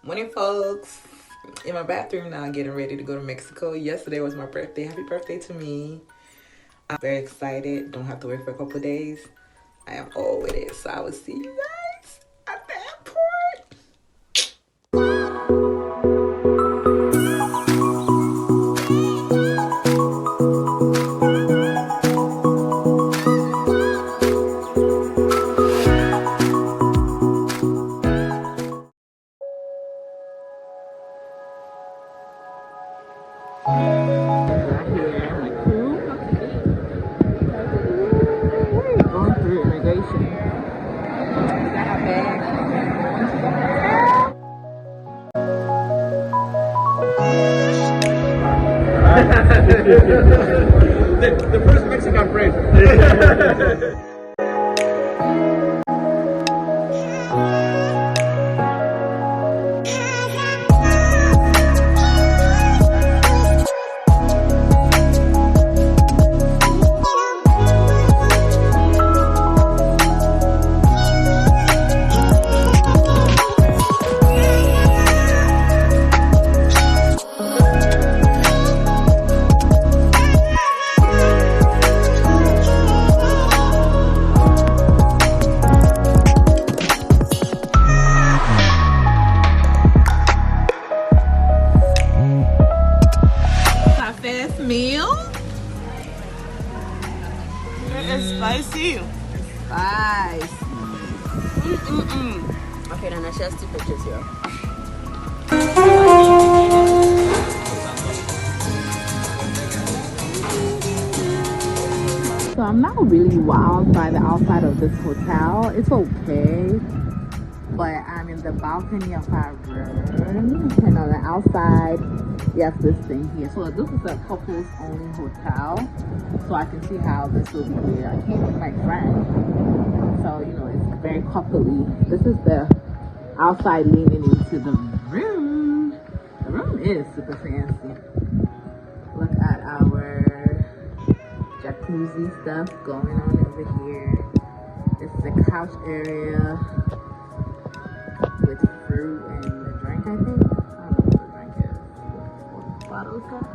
Morning, folks. In my bathroom now, getting ready to go to Mexico. Yesterday was my birthday. Happy birthday to me. I'm very excited. Don't have to wait for a couple of days. I am all with it. So I will see you guys at the airport. Going through immigration. The first Mexican friend. Spicy. Spicy. Okay, then I share 2 pictures here. So I'm not really wowed by the outside of this hotel. It's okay, but I'm in the balcony of our room, and on the outside, yes, this thing here. So this is a couples only hotel, so I can see how this will be here. I came with my friend, so you know it's very coupley. This is the outside leaning into the room. The room is super fancy. Look at our jacuzzi stuff going on over here. This is the couch area with fruit and the drink, I think. I don't know what the drink is. What bottle is that?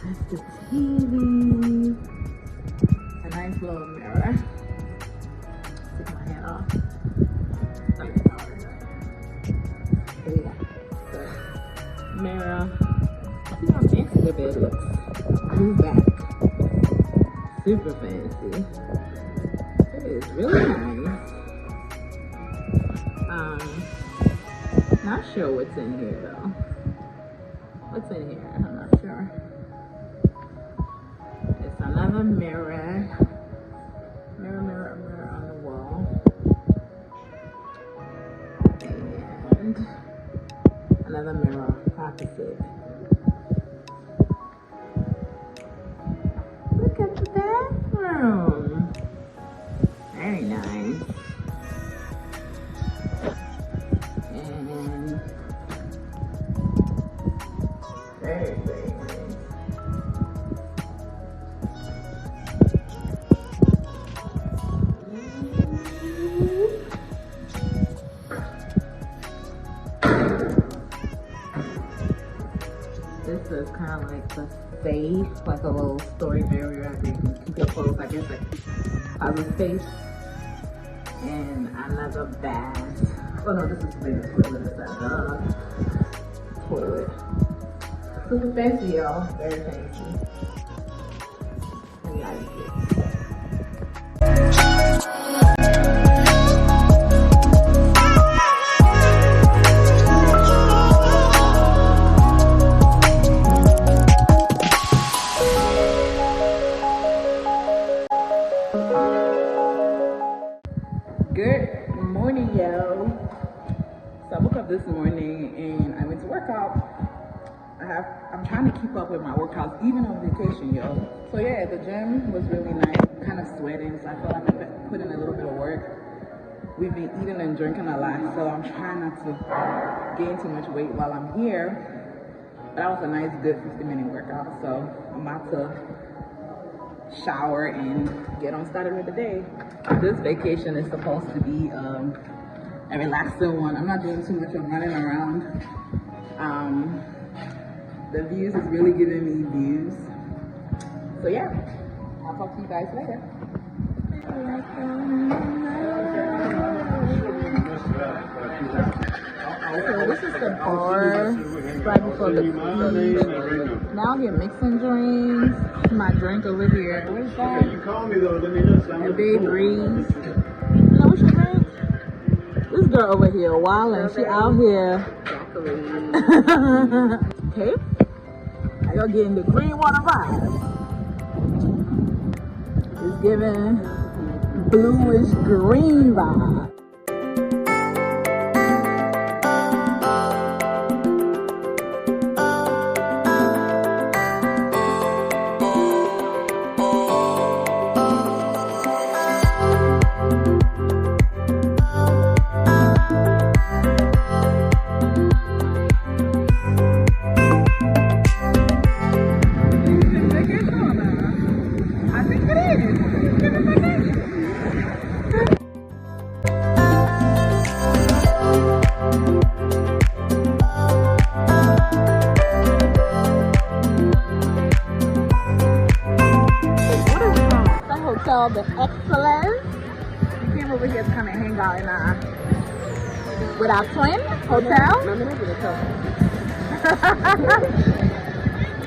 That's the TV. A nice little mirror. Take my hat off. There you go. The mirror. See how fancy the bed looks. Move back. Super fancy. It is really nice. Not sure what's in here though. What's in here? I'm not sure. It's another mirror. Mirror on the wall. And another mirror opposite. Look at the bathroom. Very nice. And very nice. This is kind of like the safe, like a little storage area where you can keep your clothes, I guess, like closet space. And another bath. Oh no, this is the bigger toilet. It's that toilet. Super fancy, y'all. Very fancy. And yeah, good morning, yo. So I woke up this morning and I went to work out. I'm trying to keep up with my workouts even on vacation, yo. So yeah, the gym was really nice. I'm kind of sweating, so I feel like I put in a little bit of work. We've been eating and drinking a lot, so I'm trying not to gain too much weight while I'm here. But that was a nice, good 50-minute workout. So I'm about to shower, and get on started with the day. This vacation is supposed to be a relaxing one. I'm not doing too much of running around. The views is really giving me views. So yeah, I'll talk to you guys later. So this is the bar right before the beach. Now I get mixing drinks. My drink over here. What is that? You call me though, let me know. A big breeze. You know what's your drink? This girl over here wildin'. She out here. Okay. You're getting the green water vibes. It's giving bluish green vibe. The Excellence. We came over here to come and hang out in with our twin hotel.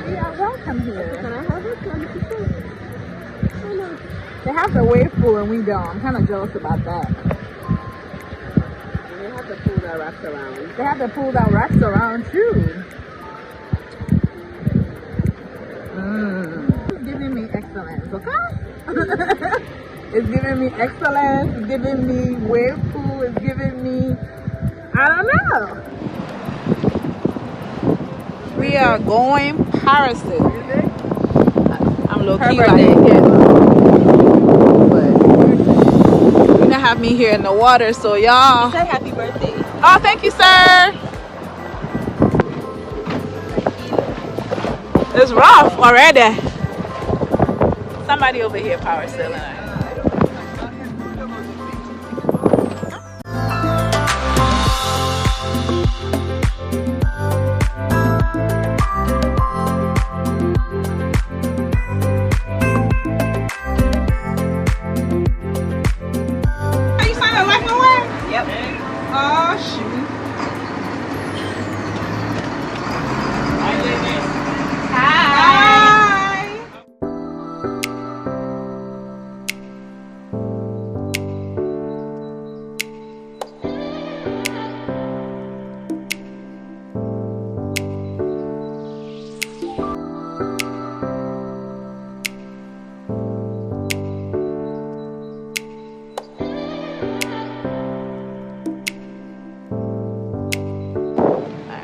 We are welcome here. Can I have it? They have the wave pool and we don't. I'm kind of jealous about that. They have the pool that wraps around. They have the pool that wraps around too. It's giving me excellence, okay? It's giving me excellence, it's giving me wave pool, it's giving me, I don't know. We are going parasailing. I'm low-key like it. But you're gonna have me here in the water, so y'all. Say happy birthday. Oh, thank you, sir. It's rough already. Somebody over here parasailing. Are you signing life away? Yep. Oh shoot. Hi.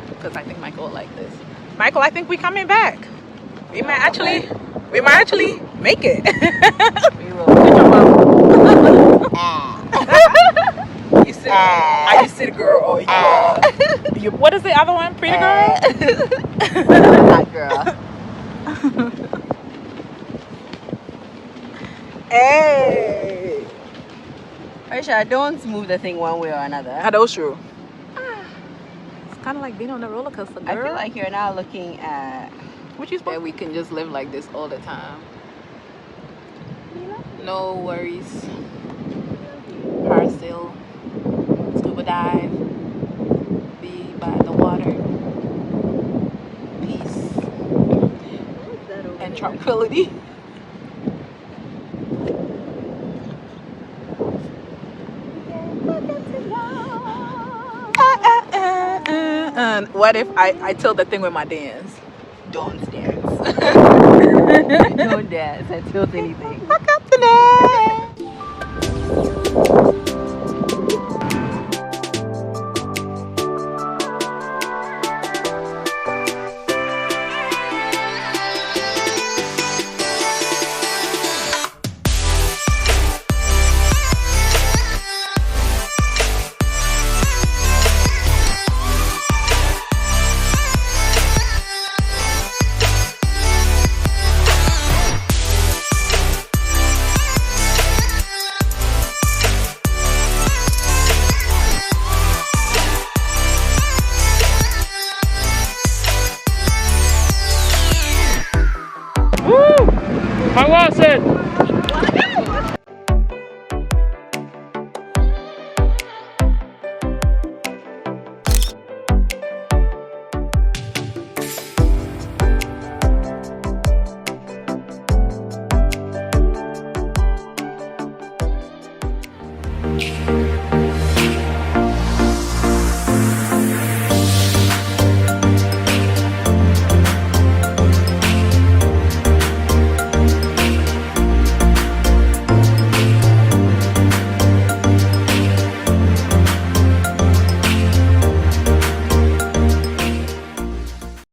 Because I think Michael will like this. Michael, I think we're coming back. We might actually make it. We will. You said, are you city girl or you? What is the other one? Pretty girl? Hot girl. Hey. Aisha, don't move the thing one way or another. That's true. It's kind of like being on a roller coaster, girl. I feel like you're now looking at What you supposed? That we can just live like this all the time. No worries. Parasail, scuba dive, be by the water, peace and tranquility. And what if I tilt the thing with my dance? don't dance. Don't dance and tilt anything. Fuck up the dance. How was it?